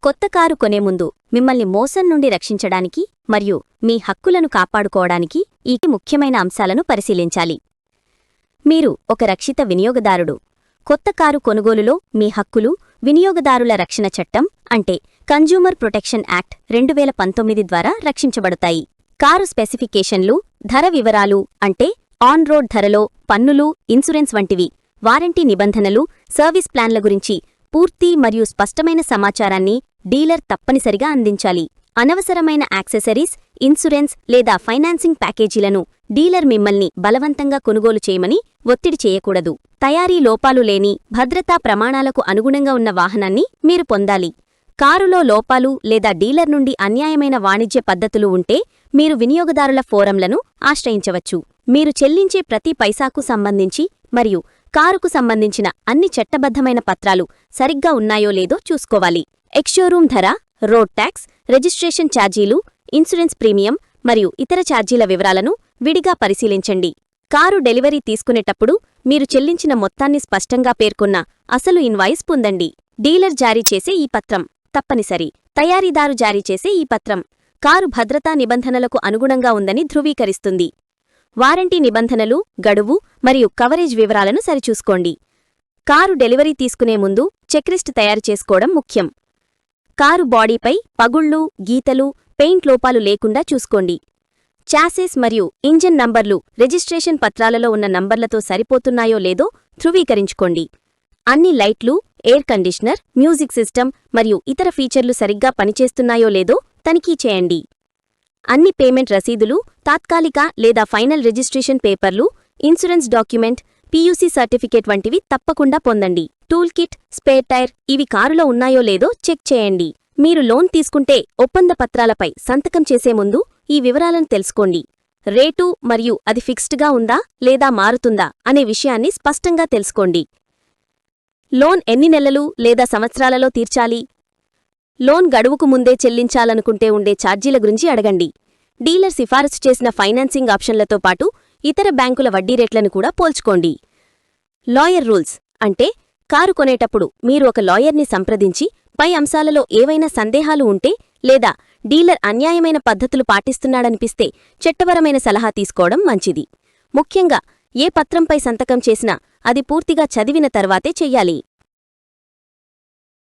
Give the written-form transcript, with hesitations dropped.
కొత్త కారు కొనే ముందు మిమ్మల్ని మోసం నుండి రక్షించడానికి మరియు మీ హక్కులను కాపాడుకోవడానికి ఈ ముఖ్యమైన అంశాలను పరిశీలించాలి. మీరు ఒక రక్షిత వినియోగదారుడు. కొత్త కారు కొనుగోలులో మీ హక్కులు వినియోగదారుల రక్షణ చట్టం అంటే కన్జ్యూమర్ ప్రొటెక్షన్ యాక్ట్ 2019 ద్వారా రక్షించబడతాయి. కారు స్పెసిఫికేషన్లు, ధర వివరాలు అంటే ఆన్ రోడ్ ధరలో పన్నులు, ఇన్సూరెన్స్ వంటివి, వారంటీ నిబంధనలు, సర్వీస్ ప్లాన్ల గురించి పూర్తి మరియు స్పష్టమైన సమాచారాన్ని డీలర్ తప్పనిసరిగా అందించాలి. అనవసరమైన యాక్సెసరీస్, ఇన్సూరెన్స్ లేదా ఫైనాన్సింగ్ ప్యాకేజీలను డీలర్ మిమ్మల్ని బలవంతంగా కొనుగోలు చేయమని ఒత్తిడి చేయకూడదు. తయారీ లోపాలు లేని, భద్రతా ప్రమాణాలకు అనుగుణంగా ఉన్న వాహనాన్ని మీరు పొందాలి. కారులో లోపాలు లేదా డీలర్ నుండి అన్యాయమైన వాణిజ్య పద్ధతులు ఉంటే మీరు వినియోగదారుల ఫోరంలను ఆశ్రయించవచ్చు. మీరు చెల్లించే ప్రతి పైసాకు సంబంధించి మరియు కారుకు సంబంధించిన అన్ని చట్టబద్ధమైన పత్రాలు సరిగ్గా ఉన్నాయో లేదో చూసుకోవాలి. ఎక్స్షోరూమ్ ధర, రోడ్ ట్యాక్స్, రిజిస్ట్రేషన్ ఛార్జీలు, ఇన్సూరెన్స్ ప్రీమియం మరియు ఇతర ఛార్జీల వివరాలను విడిగా పరిశీలించండి. కారు డెలివరీ తీసుకునేటప్పుడు మీరు చెల్లించిన మొత్తాన్ని స్పష్టంగా పేర్కొన్న అసలు ఇన్వాయిస్ పొందండి. డీలర్ జారీ చేసే ఈ పత్రం తప్పనిసరి. తయారీదారు జారీ చేసే ఈ పత్రం కారు భద్రతా నిబంధనలకు అనుగుణంగా ఉందని ధృవీకరిస్తుంది. వారంటీ నిబంధనలు, గడువు మరియు కవరేజ్ వివరాలను సరిచూసుకోండి. కారు డెలివరీ తీసుకునే ముందు చెక్లిస్ట్ తయారు చేసుకోవడం ముఖ్యం. కారు బాడీపై పగుళ్లు, గీతలు, పెయింట్ లోపాలు లేకుండా చూసుకోండి. చాసిస్ మరియు ఇంజిన్ నంబర్లు రిజిస్ట్రేషన్ పత్రాలలో ఉన్న నంబర్లతో సరిపోతున్నాయో లేదో ధృవీకరించుకోండి. అన్ని లైట్లు, ఎయిర్ కండిషనర్, మ్యూజిక్ సిస్టమ్ మరియు ఇతర ఫీచర్లు సరిగ్గా పనిచేస్తున్నాయో లేదో తనిఖీ చేయండి. అన్ని పేమెంట్ రసీదులు, తాత్కాలిక లేదా ఫైనల్ రిజిస్ట్రేషన్ పేపర్లు, ఇన్సూరెన్స్ డాక్యుమెంట్, పీయూసీ సర్టిఫికేట్ వంటివి తప్పకుండా పొందండి. టూల్ కిట్, స్పేర్ టైర్ ఇవి కారులో ఉన్నాయో లేదో చెక్ చేయండి. మీరు లోన్ తీసుకుంటే ఒప్పంద పత్రాలపై సంతకం చేసే ముందు ఈ వివరాలను తెలుసుకోండి. రేటు మరియు అది ఫిక్స్డ్గా ఉందా లేదా మారుతుందా అనే విషయాన్ని స్పష్టంగా తెలుసుకోండి. లోన్ ఎన్ని నెలలు లేదా సంవత్సరాలలో తీర్చాలి? లోన్ గడువుకు ముందే చెల్లించాలనుకుంటే ఉండే ఛార్జీల గురించి అడగండి. డీలర్ సిఫారసు చేసిన ఫైనాన్సింగ్ ఆప్షన్లతో పాటు ఇతర బ్యాంకుల వడ్డీ రేట్లను కూడా పోల్చుకోండి. లాయర్ రూల్స్ అంటే కారు కొనేటప్పుడు మీరు ఒక లాయర్ని సంప్రదించి పై అంశాలలో ఏవైనా సందేహాలు ఉంటే లేదా డీలర్ అన్యాయమైన పద్ధతులు పాటిస్తున్నాడనిపిస్తే చట్టపరమైన సలహా తీసుకోవడం మంచిది. ముఖ్యంగా ఏ పత్రంపై సంతకం చేసినా అది పూర్తిగా చదివిన తర్వాతే చెయ్యాలి.